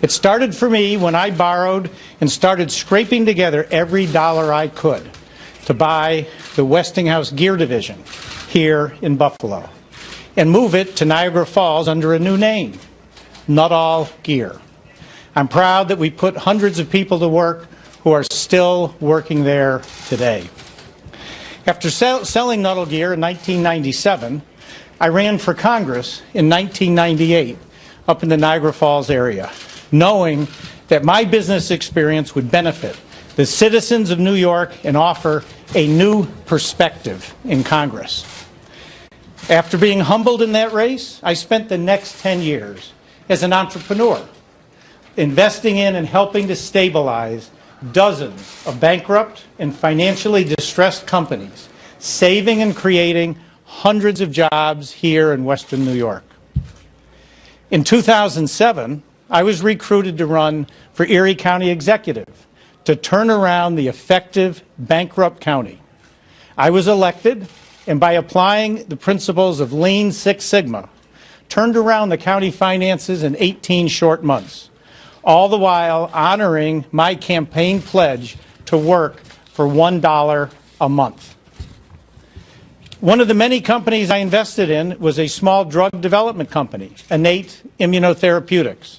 It started for me when I borrowed and started scraping together every dollar I could to buy the Westinghouse Gear Division here in Buffalo and move it to Niagara Falls under a new name, Nuttall Gear. I'm proud that we put hundreds of people to work who are still working there today. After selling Nuttall Gear in 1997, I ran for Congress in 1998 up in the Niagara Falls area, knowing that my business experience would benefit the citizens of New York and offer a new perspective in Congress. After being humbled in that race, I spent the next 10 years as an entrepreneur, investing in and helping to stabilize dozens of bankrupt and financially distressed companies, saving and creating hundreds of jobs here in Western New York. In 2007, I was recruited to run for Erie County Executive to turn around the effective bankrupt county. I was elected, and by applying the principles of Lean Six Sigma, turned around the county finances in 18 short months, all the while honoring my campaign pledge to work for $1 a month. One of the many companies I invested in was a small drug development company, Innate Immunotherapeutics,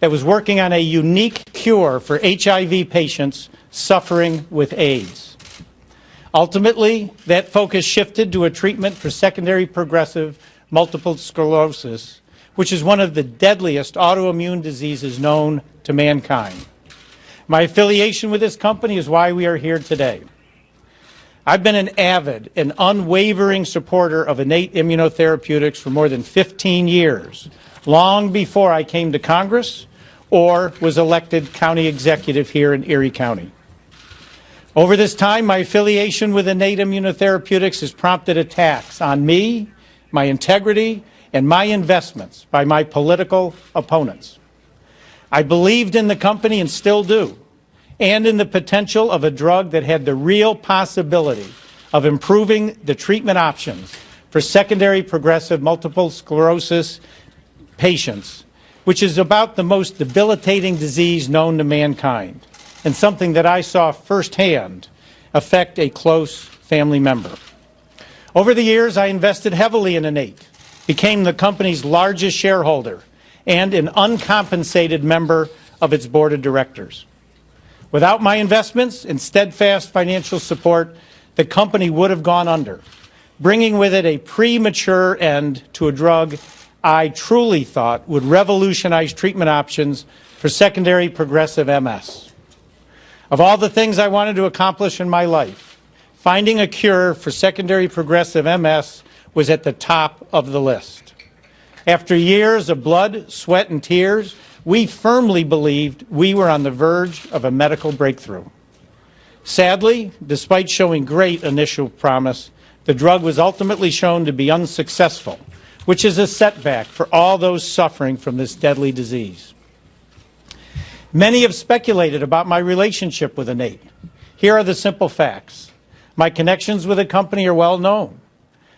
that was working on a unique cure for HIV patients suffering with AIDS. Ultimately, that focus shifted to a treatment for secondary progressive multiple sclerosis, which is one of the deadliest autoimmune diseases known to mankind. My affiliation with this company is why we are here today. I've been an avid and unwavering supporter of Innate Immunotherapeutics for more than 15 years, long before I came to Congress or was elected county executive here in Erie County. Over this time, my affiliation with Innate Immunotherapeutics has prompted attacks on me, my integrity, and my investments by my political opponents. I believed in the company and still do, and in the potential of a drug that had the real possibility of improving the treatment options for secondary progressive multiple sclerosis patients, which is about the most debilitating disease known to mankind, and something that I saw firsthand affect a close family member. Over the years, I invested heavily in Innate, became the company's largest shareholder, and an uncompensated member of its board of directors. Without my investments and steadfast financial support, the company would have gone under, bringing with it a premature end to a drug I truly thought would revolutionize treatment options for secondary progressive MS. Of all the things I wanted to accomplish in my life, finding a cure for secondary progressive MS was at the top of the list. After years of blood, sweat, and tears, we firmly believed we were on the verge of a medical breakthrough. Sadly, despite showing great initial promise, the drug was ultimately shown to be unsuccessful, which is a setback for all those suffering from this deadly disease. Many have speculated about my relationship with Innate. Here are the simple facts. My connections with the company are well known.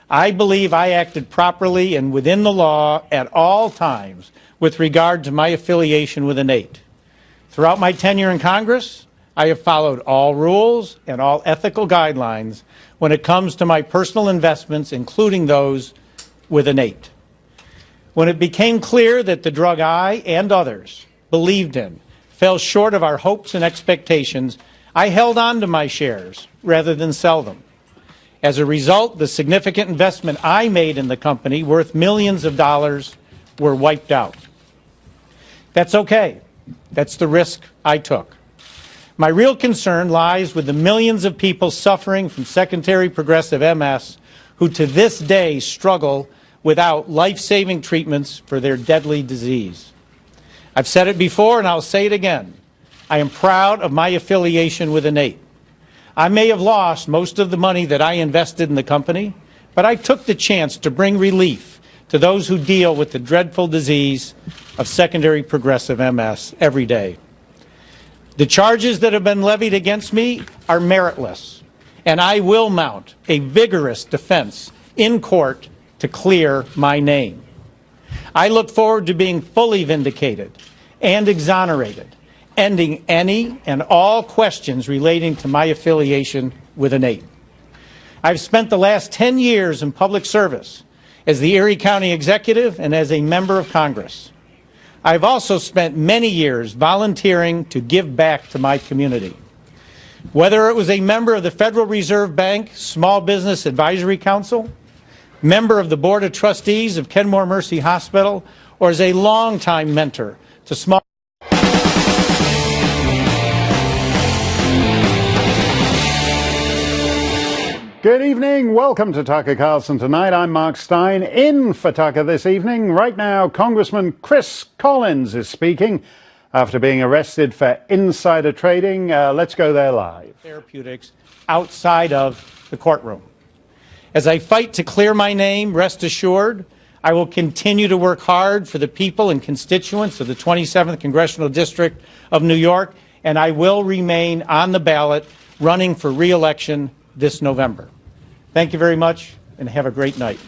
I believe I acted properly and within the law at all times with regard to my affiliation with Innate. Throughout my tenure in Congress, I have followed all rules and all ethical guidelines when it comes to my personal investments, including those with Innate. When it became clear that the drug I and others believed in fell short of our hopes and expectations, I held on to my shares rather than sell them. As a result, the significant investment I made in the company, worth millions of dollars, were wiped out. That's okay. That's the risk I took. My real concern lies with the millions of people suffering from secondary progressive MS who to this day struggle without life-saving treatments for their deadly disease. I've said it before and I'll say it again. I am proud of my affiliation with Innate. I may have lost most of the money that I invested in the company, but I took the chance to bring relief to those who deal with the dreadful disease of secondary progressive MS every day. The charges that have been levied against me are meritless, and I will mount a vigorous defense in court to clear my name. I look forward to being fully vindicated and exonerated, ending any and all questions relating to my affiliation with Innate. I've spent the last 10 years in public service as the Erie County Executive and as a member of Congress. I've also spent many years volunteering to give back to my community. Whether it was a member of the Federal Reserve Bank Small Business Advisory Council, member of the Board of Trustees of Kenmore Mercy Hospital, or as a longtime mentor to small. Good evening. Welcome to Tucker Carlson Tonight. I'm Mark Stein. In for Tucker this evening. Right now, Congressman Chris Collins is speaking after being arrested for insider trading. Let's go there live. Therapeutics outside of the courtroom. As I fight to clear my name, rest assured, I will continue to work hard for the people and constituents of the 27th Congressional District of New York, and I will remain on the ballot running for re-election this November. Thank you very much, and have a great night.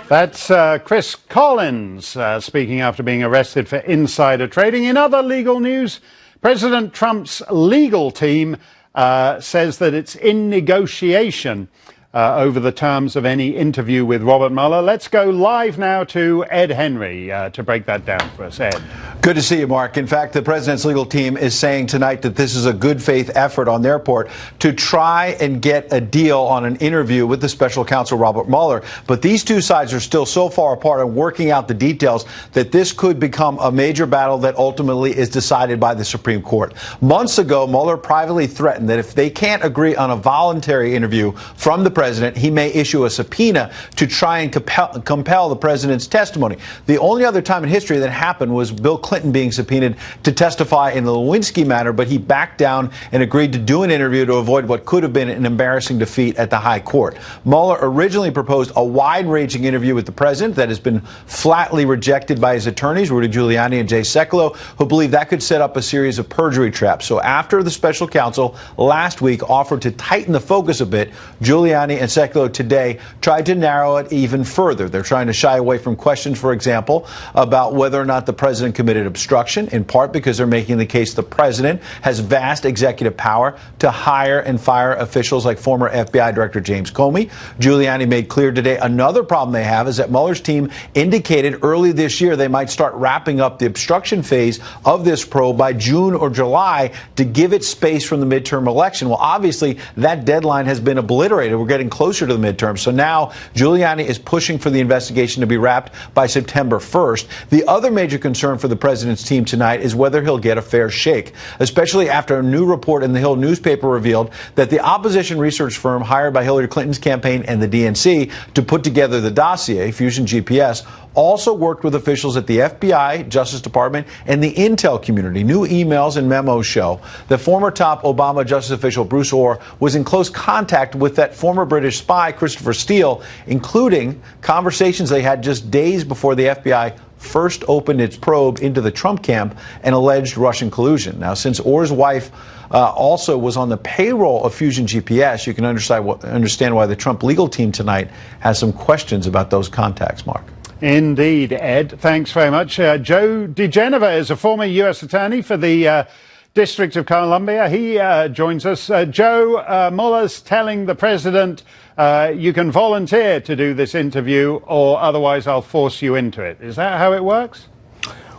That's Chris Collins speaking after being arrested for insider trading. In other legal news, President Trump's legal team says that it's in negotiation over the terms of any interview with Robert Mueller. Let's go live now to Ed Henry to break that down for us. Ed. Good to see you, Mark. In fact, the president's legal team is saying tonight that this is a good faith effort on their part to try and get a deal on an interview with the special counsel Robert Mueller. But these two sides are still so far apart and working out the details that this could become a major battle that ultimately is decided by the Supreme Court. Months ago, Mueller privately threatened that if they can't agree on a voluntary interview from the president, he may issue a subpoena to try and compel the president's testimony. The only other time in history that happened was Bill Clinton being subpoenaed to testify in the Lewinsky matter, but he backed down and agreed to do an interview to avoid what could have been an embarrassing defeat at the high court. Mueller originally proposed a wide-ranging interview with the president that has been flatly rejected by his attorneys, Rudy Giuliani and Jay Sekulow, who believe that could set up a series of perjury traps. So after the special counsel last week offered to tighten the focus a bit, Giuliani and Sekulow today tried to narrow it even further. They're trying to shy away from questions, for example, about whether or not the president committed obstruction, in part because they're making the case the president has vast executive power to hire and fire officials like former FBI Director James Comey. Giuliani made clear today another problem they have is that Mueller's team indicated early this year they might start wrapping up the obstruction phase of this probe by June or July to give it space from the midterm election. Well, obviously, that deadline has been obliterated. We're getting closer to the midterm. So now Giuliani is pushing for the investigation to be wrapped by September 1st. The other major concern for the president's team tonight is whether he'll get a fair shake, especially after a new report in the Hill newspaper revealed that the opposition research firm hired by Hillary Clinton's campaign and the DNC to put together the dossier, Fusion GPS, also worked with officials at the FBI, Justice Department, and the intel community. New emails and memos show that former top Obama justice official Bruce Orr was in close contact with that former British spy, Christopher Steele, including conversations they had just days before the FBI first opened its probe into the Trump camp and alleged Russian collusion. Now, since Orr's wife also was on the payroll of Fusion GPS, you can understand why the Trump legal team tonight has some questions about those contacts, Mark. Indeed, Ed. Thanks very much. Joe DeGeneva is a former U.S. attorney for the District of Columbia. He joins us. Joe, Mueller's telling the president, you can volunteer to do this interview or otherwise I'll force you into it. Is that how it works?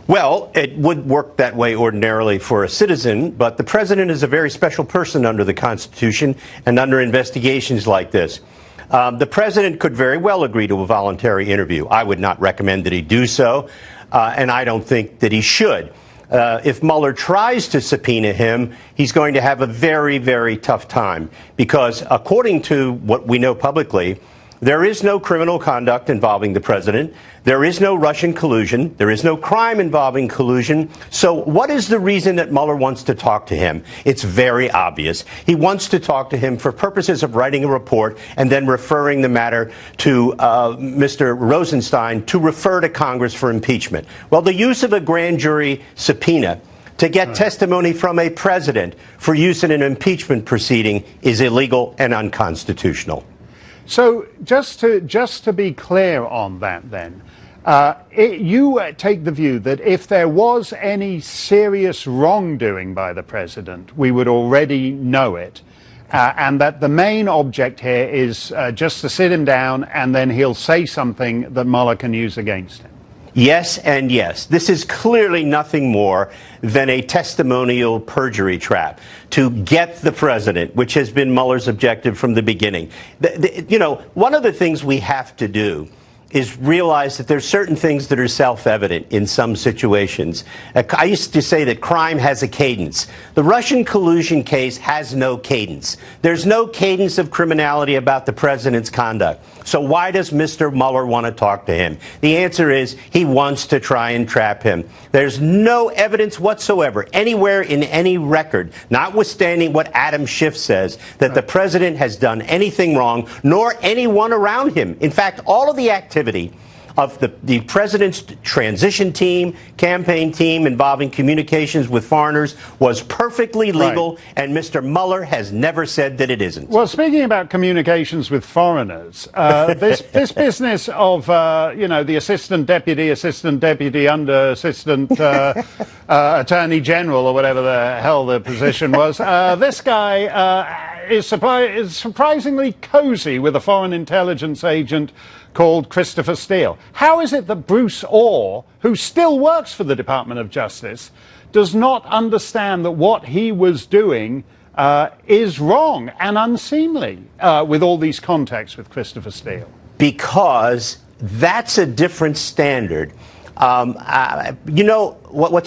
Well, it would work that way ordinarily for a citizen, but the president is a very special person under the Constitution and under investigations like this. The president could very well agree to a voluntary interview. I would not recommend that he do so, and I don't think that he should. If Mueller tries to subpoena him, he's going to have a very, very tough time because according to what we know publicly, there is no criminal conduct involving the president. There is no Russian collusion. There is no crime involving collusion. So what is the reason that Mueller wants to talk to him? It's very obvious. He wants to talk to him for purposes of writing a report and then referring the matter to Mr. Rosenstein to refer to Congress for impeachment. Well, the use of a grand jury subpoena to get testimony from a president for use in an impeachment proceeding is illegal and unconstitutional. So just to be clear on that then, you take the view that if there was any serious wrongdoing by the president, we would already know it, and that the main object here is just to sit him down and then he'll say something that Mueller can use against him. Yes and yes. This is clearly nothing more than a testimonial perjury trap to get the president, which has been Mueller's objective from the beginning. One of the things we have to do is realize that there's certain things that are self-evident in some situations. I used to say that crime has a cadence. The Russian collusion case has no cadence. There's no cadence of criminality about the president's conduct. So why does Mr. Mueller want to talk to him? The answer is he wants to try and trap him. There's no evidence whatsoever anywhere in any record, notwithstanding what Adam Schiff says, that the president has done anything wrong, nor anyone around him. In fact, all of the activity of the president's transition team, campaign team involving communications with foreigners was perfectly legal, right. And Mr. Mueller has never said that it isn't. Well, speaking about communications with foreigners, this business of, the assistant deputy under assistant attorney general or whatever the hell the position was, this guy is surprisingly cozy with a foreign intelligence agent called Christopher Steele. How is it that Bruce Orr, who still works for the Department of Justice, does not understand that what he was doing is wrong and unseemly with all these contacts with Christopher Steele? Because that's a different standard. What's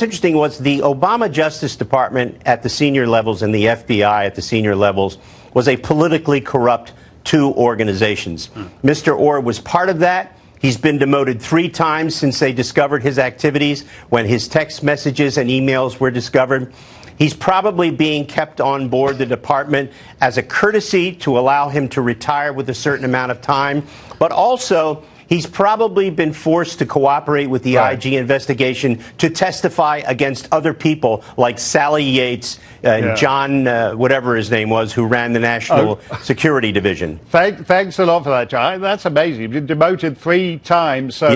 interesting was the Obama Justice Department at the senior levels and the FBI at the senior levels was a politically corrupt two organizations. Mr. Orr was part of that. He's been demoted 3 times since they discovered his activities, when his text messages and emails were discovered. He's probably being kept on board the department as a courtesy to allow him to retire with a certain amount of time, but also he's probably been forced to cooperate with the IG investigation to testify against other people like Sally Yates and John, whatever his name was, who ran the National Security Division. Thanks a lot for that, John. That's amazing. You've been demoted 3 times, so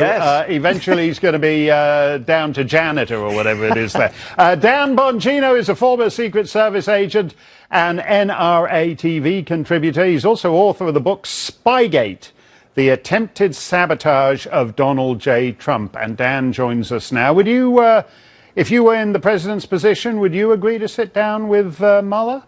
eventually he's going to be down to janitor or whatever it is there. Dan Bongino is a former Secret Service agent and NRA TV contributor. He's also author of the book Spygate: The Attempted Sabotage of Donald J. Trump. And Dan joins us now. Would you, if you were in the president's position, would you agree to sit down with Mueller?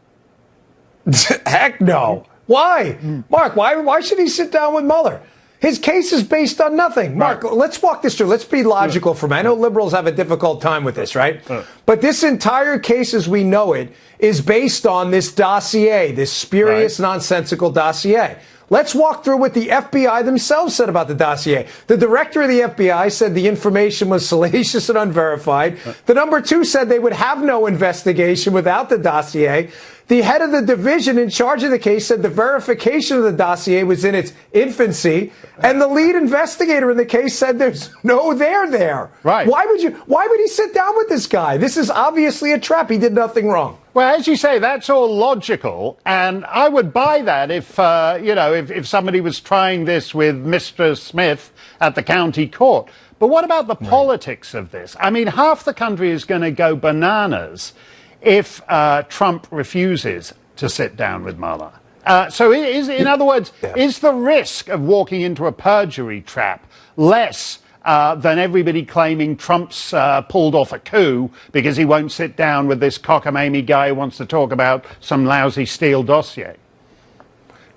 Heck no. Why? Mark, why should he sit down with Mueller? His case is based on nothing. Mark, let's walk this through. Let's be logical for a minute. I know liberals have a difficult time with this, right? But this entire case as we know it is based on this dossier, this spurious, nonsensical dossier. Let's walk through what the FBI themselves said about the dossier. The director of the FBI said the information was salacious and unverified. The number 2 said they would have no investigation without the dossier. The head of the division in charge of the case said the verification of the dossier was in its infancy. And the lead investigator in the case said there's no there. Right. Why would he sit down with this guy? This is obviously a trap. He did nothing wrong. Well, as you say, that's all logical, and I would buy that if, if somebody was trying this with Mr. Smith at the county court. But what about the politics of this? I mean, half the country is going to go bananas if Trump refuses to sit down with Mueller. So in other words, is the risk of walking into a perjury trap less than everybody claiming Trump's pulled off a coup because he won't sit down with this cockamamie guy who wants to talk about some lousy Steele dossier?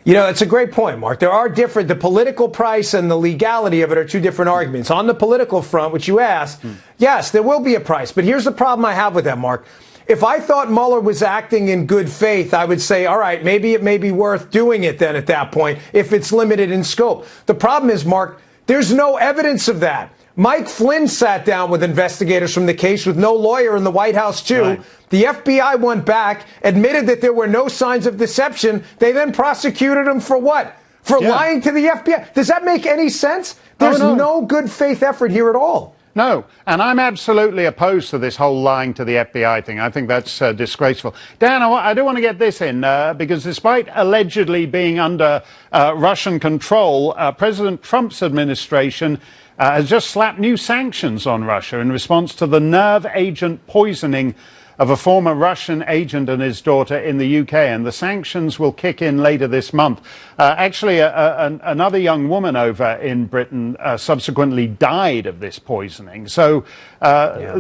You know, it's a great point, Mark. There are the political price and the legality of it are 2 different arguments. On the political front, which you asked, yes, there will be a price. But here's the problem I have with that, Mark. If I thought Mueller was acting in good faith, I would say, all right, maybe it may be worth doing it then at that point if it's limited in scope. The problem is, Mark, there's no evidence of that. Mike Flynn sat down with investigators from the case with no lawyer in the White House, too. Right. The FBI went back, admitted that there were no signs of deception. They then prosecuted him for what? For lying to the FBI. Does that make any sense? There's no good faith effort here at all. No, and I'm absolutely opposed to this whole lying to the FBI thing. I think that's disgraceful. Dan, I do want to get this in, because despite allegedly being under Russian control, President Trump's administration has just slapped new sanctions on Russia in response to the nerve agent poisoning of a former Russian agent and his daughter in the UK, and the sanctions will kick in later this month. Actually, another young woman over in Britain subsequently died of this poisoning. So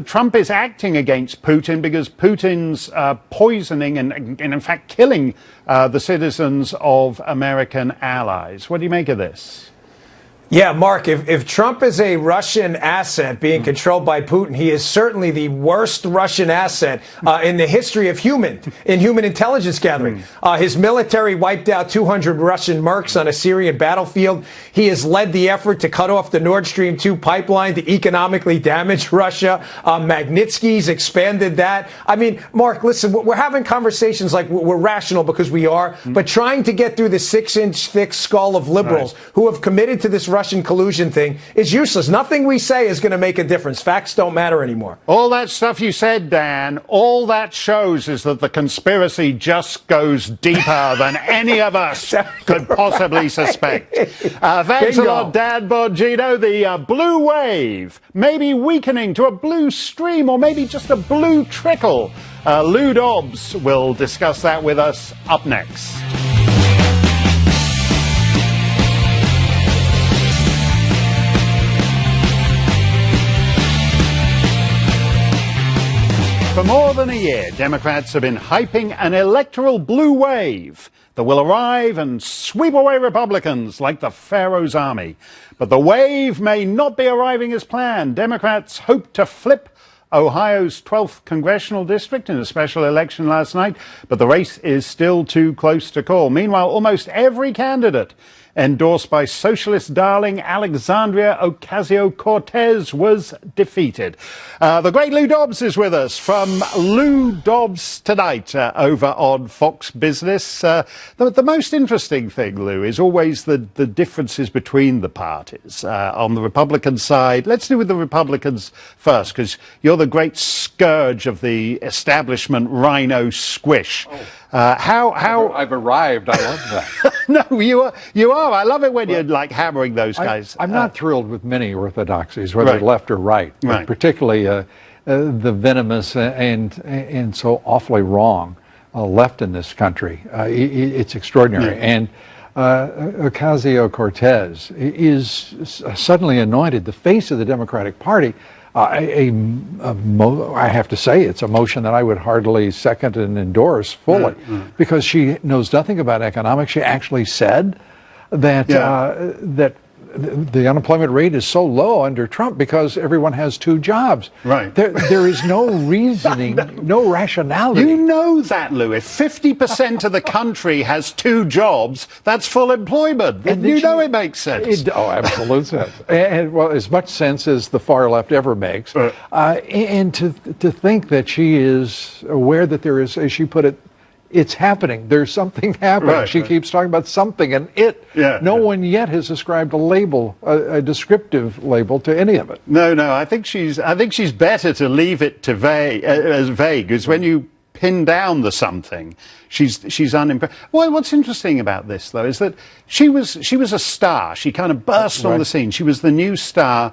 Trump is acting against Putin because Putin's poisoning and in fact killing the citizens of American allies. What do you make of this? Yeah, Mark, if Trump is a Russian asset being controlled by Putin, he is certainly the worst Russian asset in the history of human intelligence gathering. His military wiped out 200 Russian mercs on a Syrian battlefield. He has led the effort to cut off the Nord Stream 2 pipeline to economically damage Russia. Magnitsky's expanded that. I mean, Mark, listen, we're having conversations like we're rational because we are, but trying to get through the 6-inch thick skull of liberals who have committed to this Russian collusion thing is useless. Nothing we say is going to make a difference. Facts don't matter anymore. All that stuff you said, Dan, all that shows is that the conspiracy just goes deeper than any of us could possibly suspect. Thanks a lot, Dan Bongino. The blue wave may be weakening to a blue stream or maybe just a blue trickle. Lou Dobbs will discuss that with us up next. For more than a year, Democrats have been hyping an electoral blue wave that will arrive and sweep away Republicans like the Pharaoh's army. But the wave may not be arriving as planned. Democrats hope to flip Ohio's 12th congressional district in a special election last night, but the race is still too close to call. Meanwhile, almost every candidate endorsed by socialist darling Alexandria Ocasio-Cortez was defeated. The great Lou Dobbs is with us from Lou Dobbs Tonight over on Fox Business. The most interesting thing, Lou, is always the differences between the parties. On the Republican side, let's do with the Republicans first, because you're the great scourge of the establishment rhino squish. I've arrived. I love that. No, you are. I love it when you're like hammering those guys. I'm not thrilled with many orthodoxies, whether left or right, particularly the venomous and so awfully wrong left in this country. It's extraordinary. And Ocasio-Cortez is suddenly anointed the face of the Democratic Party. I have to say it's a motion that I would heartily second and endorse fully, because she knows nothing about economics. She actually said that that the unemployment rate is so low under Trump because everyone has 2 jobs. Right. There is no reasoning, no rationality. You know that, Lou. If 50% of the country has 2 jobs, that's full employment. And you know it makes sense. Absolute sense. And well, as much sense as the far left ever makes. And to think that she is aware that there is, as she put it, it's happening. There's something happening. She keeps talking about something, and no one yet has ascribed a label, a descriptive label, to any of it. No. I think she's better to leave it to as vague, because when you pin down the something, she's unimpressed. Well, what's interesting about this, though, is that she was a star. She kind of burst on the scene. She was the new star,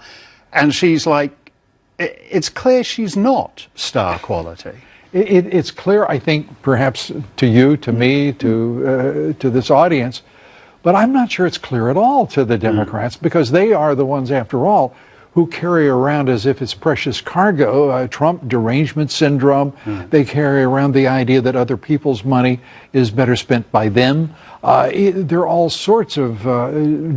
and she's like, it's clear she's not star quality. It's clear, I think, perhaps to you, to me, to this audience, but I'm not sure it's clear at all to the Democrats, because they are the ones, after all, who carry around as if it's precious cargo, Trump derangement syndrome. They carry around the idea that other people's money is better spent by them. There are all sorts of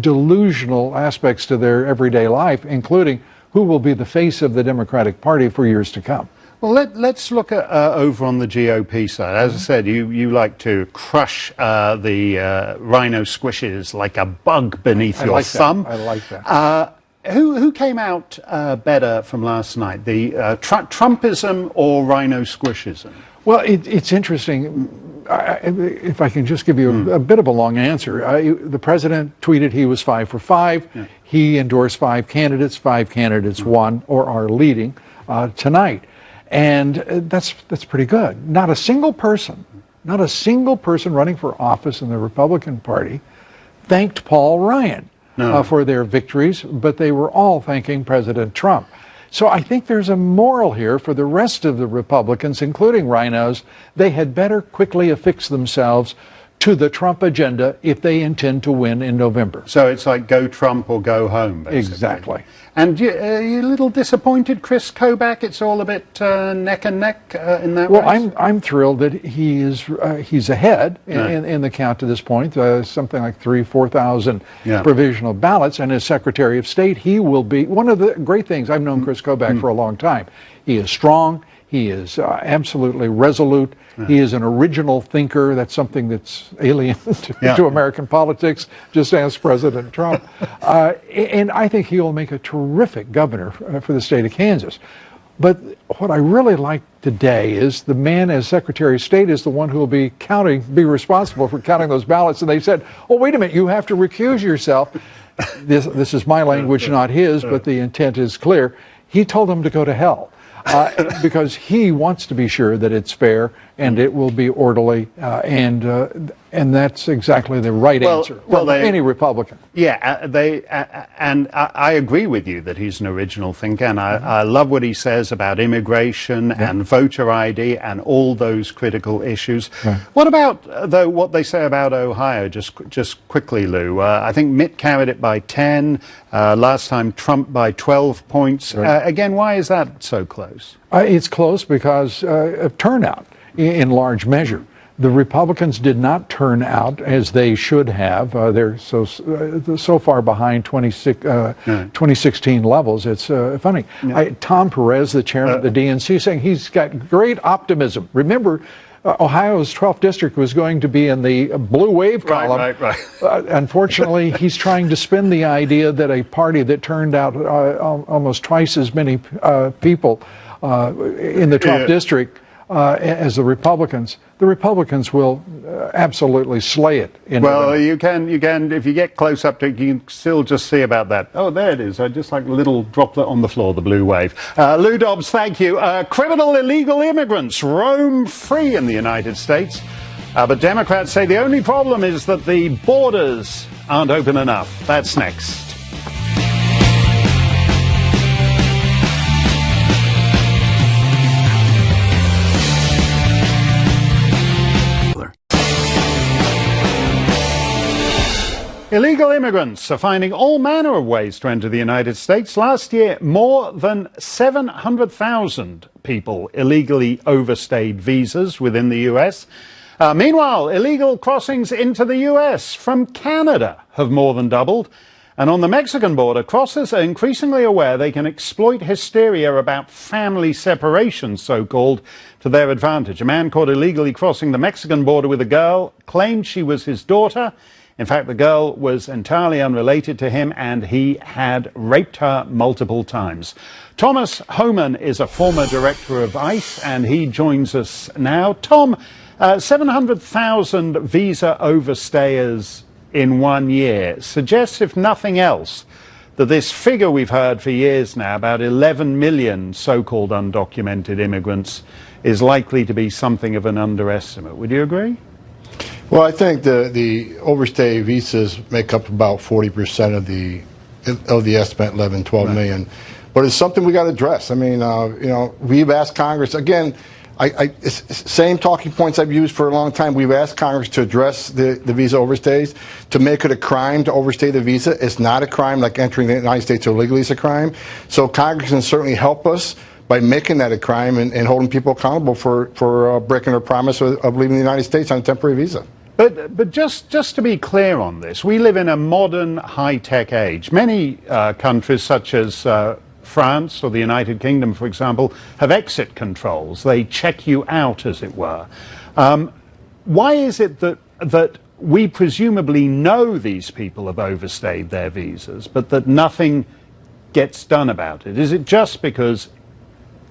delusional aspects to their everyday life, including who will be the face of the Democratic Party for years to come. Well, let's look at over on the GOP side. As I said, you like to crush the rhino squishes like a bug beneath your thumb. I like that. Who came out better from last night, the Trumpism or rhino squishism? Well, it's interesting. if I can just give you a bit of a long answer, the president tweeted he was 5 for 5. Yeah. He endorsed 5 candidates. 5 candidates won or are leading tonight, and that's pretty good. Not a single person running for office in the Republican Party thanked Paul Ryan for their victories, but they were all thanking President Trump. So I think there's a moral here for the rest of the Republicans, including rhinos. They had better quickly affix themselves to the Trump agenda if they intend to win in November. So it's like go Trump or go home, basically. Exactly. And you're a little disappointed, Chris Kobach? It's all a bit neck and neck in that way? Well, I'm thrilled that he's ahead in the count to this point, something like 4,000 provisional ballots. And as Secretary of State, he will be one of the great things. I've known Chris Kobach for a long time. He is strong. He is absolutely resolute. He is an original thinker. That's something that's alien to American politics, just ask President Trump. And I think he will make a terrific governor for the state of Kansas. But what I really like today is the man as Secretary of State is the one who will be responsible for counting those ballots. And they said, oh, wait a minute, you have to recuse yourself. This is my language, not his, but the intent is clear. He told them to go to hell. Because he wants to be sure that it's fair and it will be orderly, and that's exactly the right answer from any Republican. Yeah, and I agree with you that he's an original thinker, and I love what he says about immigration and voter ID and all those critical issues. Right. What about, though, what they say about Ohio, just quickly, Lou? I think Mitt carried it by 10, last time Trump by 12 points. Right. Again, why is that so close? It's close because of turnout, in large measure. The Republicans did not turn out as they should have. They're so far behind 2016 levels. It's funny. Yeah. Tom Perez, the chairman of the DNC, saying he's got great optimism. Remember, Ohio's 12th district was going to be in the blue wave column. Right. Unfortunately, he's trying to spin the idea that a party that turned out almost twice as many people in the 12th district as the Republicans will absolutely slay it. Well, you can, if you get close up to it, you can still just see about that. Oh, there it is. Just like a little droplet on the floor, the blue wave. Lou Dobbs, thank you. Criminal illegal immigrants roam free in the United States. But Democrats say the only problem is that the borders aren't open enough. That's next. Illegal immigrants are finding all manner of ways to enter the United States. Last year, more than 700,000 people illegally overstayed visas within the U.S. Meanwhile, illegal crossings into the U.S. from Canada have more than doubled. And on the Mexican border, crossers are increasingly aware they can exploit hysteria about family separation, so-called, to their advantage. A man caught illegally crossing the Mexican border with a girl claimed she was his daughter. In fact, the girl was entirely unrelated to him, and he had raped her multiple times. Thomas Homan is a former director of ICE, and he joins us now. Tom, 700,000 visa overstayers in 1 year suggests, if nothing else, that this figure we've heard for years now, about 11 million so-called undocumented immigrants, is likely to be something of an underestimate. Would you agree? Well, I think the overstay visas make up about 40% of the estimate, 11, 12 million. But it's something we got to address. I mean, we've asked Congress, again, same talking points I've used for a long time. We've asked Congress to address the visa overstays, to make it a crime to overstay the visa. It's not a crime like entering the United States illegally is a crime. So Congress can certainly help us by making that a crime and holding people accountable for breaking their promise of leaving the United States on a temporary visa. But just to be clear on this, we live in a modern high-tech age. Many countries, such as France or the United Kingdom, for example, have exit controls. They check you out, as it were. Why is it that we presumably know these people have overstayed their visas, but that nothing gets done about it? Is it just because,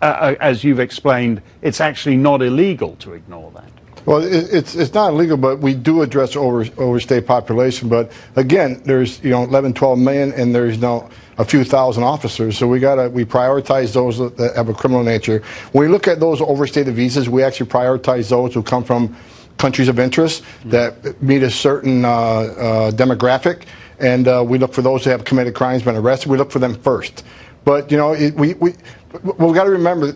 as you've explained, it's actually not illegal to ignore that? Well, it's not illegal, but we do address overstay population. But again, there's 11, 12 million, and there's a few thousand officers. So we prioritize those that have a criminal nature. When we look at those overstayed visas, we actually prioritize those who come from countries of interest that meet a certain demographic, and we look for those who have committed crimes, been arrested. We look for them first. But we got to remember,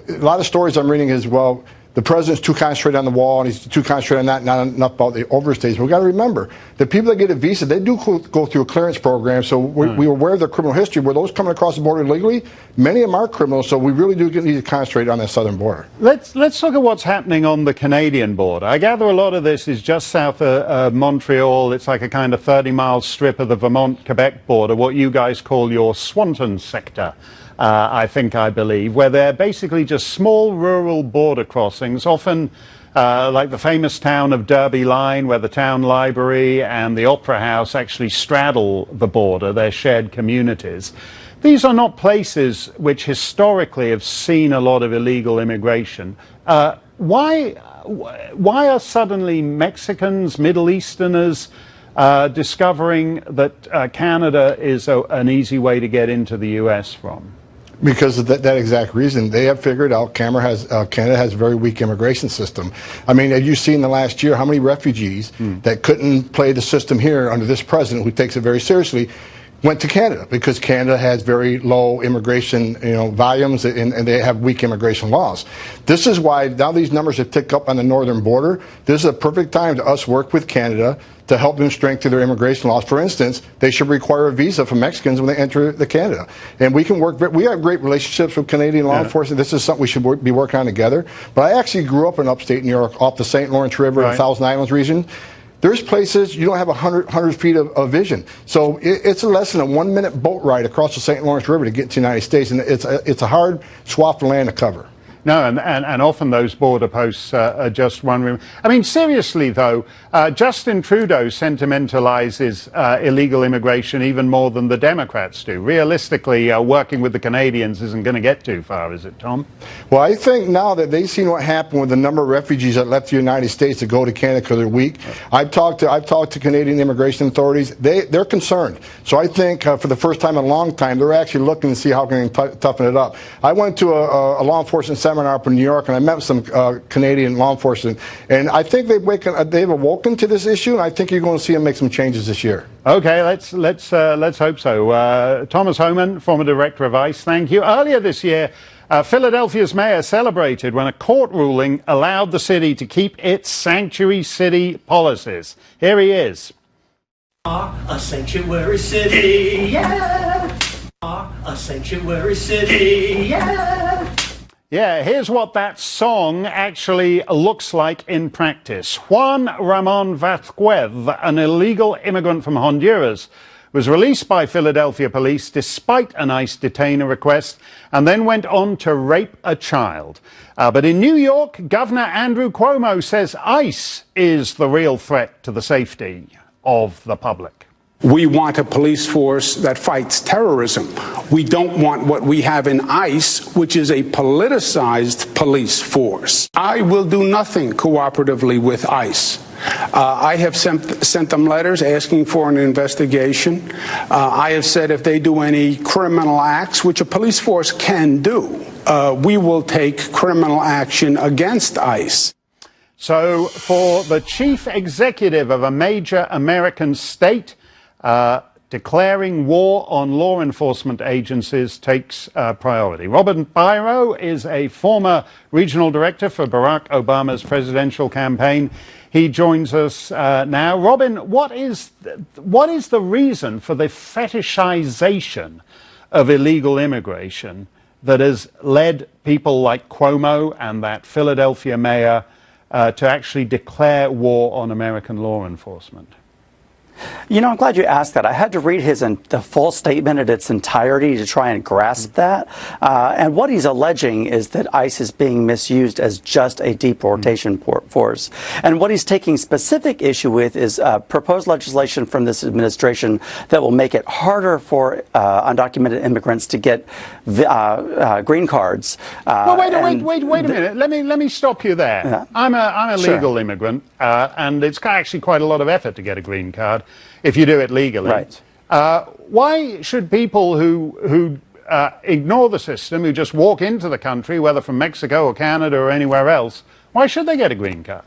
a lot of stories I'm reading is, well, the president's too concentrated on the wall, and he's too concentrated on that, not enough about the overstays. But we've got to remember, the people that get a visa, they do go through a clearance program, so we're aware of their criminal history. Where those coming across the border illegally, many of them are criminals, so we really do need to concentrate on that southern border. Let's look at what's happening on the Canadian border. I gather a lot of this is just south of Montreal. It's like a kind of 30-mile strip of the Vermont-Quebec border, what you guys call your Swanton sector. I believe, where they're basically just small rural border crossings, often like the famous town of Derby Line, where the town library and the Opera House actually straddle the border. They're shared communities. These are not places which historically have seen a lot of illegal immigration. Why are suddenly Mexicans, Middle Easterners discovering that Canada is an easy way to get into the U.S. from? Because of that exact reason. They have figured out Canada has a very weak immigration system. I mean, have you seen in the last year how many refugees that couldn't play the system here under this president, who takes it very seriously, went to Canada? Because Canada has very low immigration volumes, and they have weak immigration laws. This is why now these numbers have ticked up on the northern border. This is a perfect time to us work with Canada to help them strengthen their immigration laws. For instance, they should require a visa for Mexicans when they enter Canada. And we can work, we have great relationships with Canadian law enforcement. This is something we should be working on together. But I actually grew up in upstate New York, off the St. Lawrence River and Thousand Islands region. There's places you don't have 100 feet of vision. So it's less than a 1-minute boat ride across the St. Lawrence River to get to the United States. And it's a hard swath of land to cover. No, and often those border posts are just one room. I mean, seriously, though, Justin Trudeau sentimentalizes illegal immigration even more than the Democrats do. Realistically, working with the Canadians isn't going to get too far, is it, Tom? Well, I think now that they've seen what happened with the number of refugees that left the United States to go to Canada because they're weak, I've talked to Canadian immigration authorities. They're concerned. So I think for the first time in a long time, they're actually looking to see how can they toughen it up. I went to a law enforcement seminar up in New York, and I met with some Canadian law enforcement, and I think they've awoken to this issue, and I think you're going to see them make some changes this year. Okay, let's hope so. Thomas Homan, former director of ICE, thank you. Earlier this year, Philadelphia's mayor celebrated when a court ruling allowed the city to keep its sanctuary city policies. Here he is. A sanctuary city, yeah. A sanctuary city, yeah. Yeah, here's what that song actually looks like in practice. Juan Ramon Vasquez, an illegal immigrant from Honduras, was released by Philadelphia police despite an ICE detainer request, and then went on to rape a child. But in New York, Governor Andrew Cuomo says ICE is the real threat to the safety of the public. We want a police force that fights terrorism. We don't want what we have in ICE, which is a politicized police force. I will do nothing cooperatively with ICE. I have sent them letters asking for an investigation. I have said if they do any criminal acts, which a police force can do, we will take criminal action against ICE. So for the chief executive of a major American state, declaring war on law enforcement agencies takes priority. Robin Biro is a former regional director for Barack Obama's presidential campaign. He joins us now. Robin, what is the reason for the fetishization of illegal immigration that has led people like Cuomo and that Philadelphia mayor to actually declare war on American law enforcement? You know, I'm glad you asked that. I had to read the full statement in its entirety to try and grasp that. And what he's alleging is that ICE is being misused as just a deportation force. And what he's taking specific issue with is proposed legislation from this administration that will make it harder for undocumented immigrants to get green cards. Well, wait a minute. Let me stop you there. Yeah. I'm a legal immigrant, and it's actually quite a lot of effort to get a green card if you do it legally. Right. Why should people who ignore the system, who just walk into the country, whether from Mexico or Canada or anywhere else, why should they get a green card?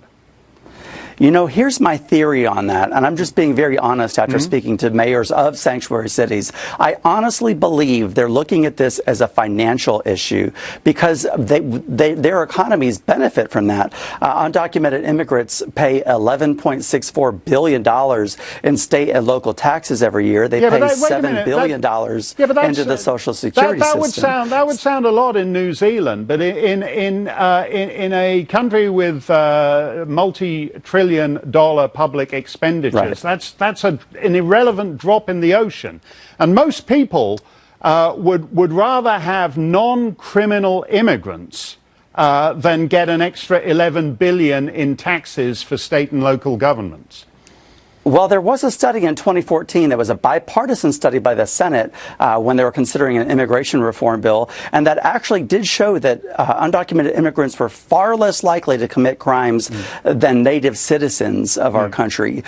You know, here's my theory on that, and I'm just being very honest after speaking to mayors of sanctuary cities. I honestly believe they're looking at this as a financial issue because their economies benefit from that. Undocumented immigrants pay $11.64 billion in state and local taxes every year. They pay $7 billion into the Social Security system. That would sound a lot in New Zealand, but in a country with multi-trillion dollar public expenditures. Right. That's an irrelevant drop in the ocean. And most people would rather have non-criminal immigrants than get an extra 11 billion in taxes for state and local governments. Well, there was a study in 2014 that was a bipartisan study by the Senate when they were considering an immigration reform bill, and that actually did show that undocumented immigrants were far less likely to commit crimes than native citizens of our country.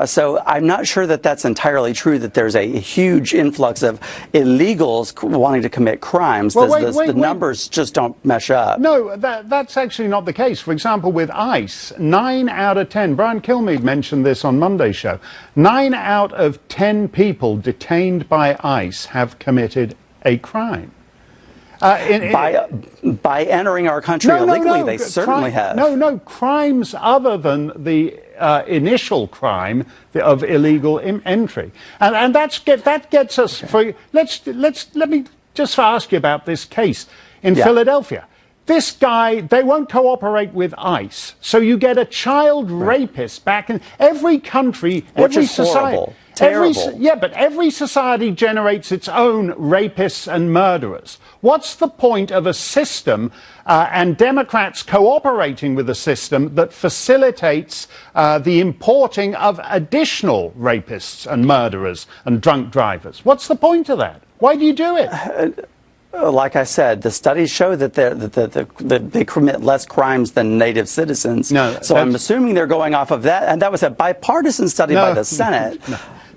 So I'm not sure that that's entirely true, that there's a huge influx of illegals wanting to commit crimes. Well, the numbers just don't mesh up. No, that's actually not the case. For example, with ICE, 9 out of 10, Brian Kilmeade mentioned this on Monday's show, 9 out of 10 people detained by ICE have committed a crime. By entering our country illegally, they certainly have. No, crimes other than the initial crime of illegal entry, and that gets us. Let me just ask you about this case in Philadelphia. This guy, they won't cooperate with ICE, so you get a child rapist back in every country, every society. Horrible. Terrible. But every society generates its own rapists and murderers. What's the point of a system and Democrats cooperating with a system that facilitates the importing of additional rapists and murderers and drunk drivers? What's the point of that? Why do you do it? Like I said, the studies show that they commit less crimes than native citizens. So I'm assuming they're going off of that, and that was a bipartisan study by the Senate.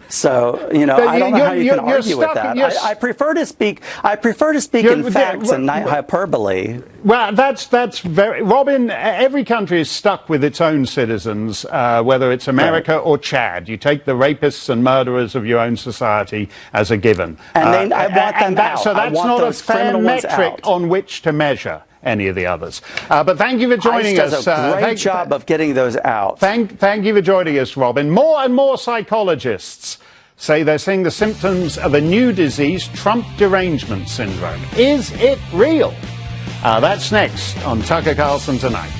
So, you know, I don't know how you can argue with that. I prefer to speak in facts and not hyperbole. Well, that's very... Robin, every country is stuck with its own citizens, whether it's America or Chad. You take the rapists and murderers of your own society as a given. And I want them out. So that's not a fair metric on which to measure any of the others. But thank you for joining us. ICE does a great job of getting those out. Thank you for joining us, Robin. More and more psychologists say they're seeing the symptoms of a new disease, Trump derangement syndrome. Is it real? That's next on Tucker Carlson Tonight.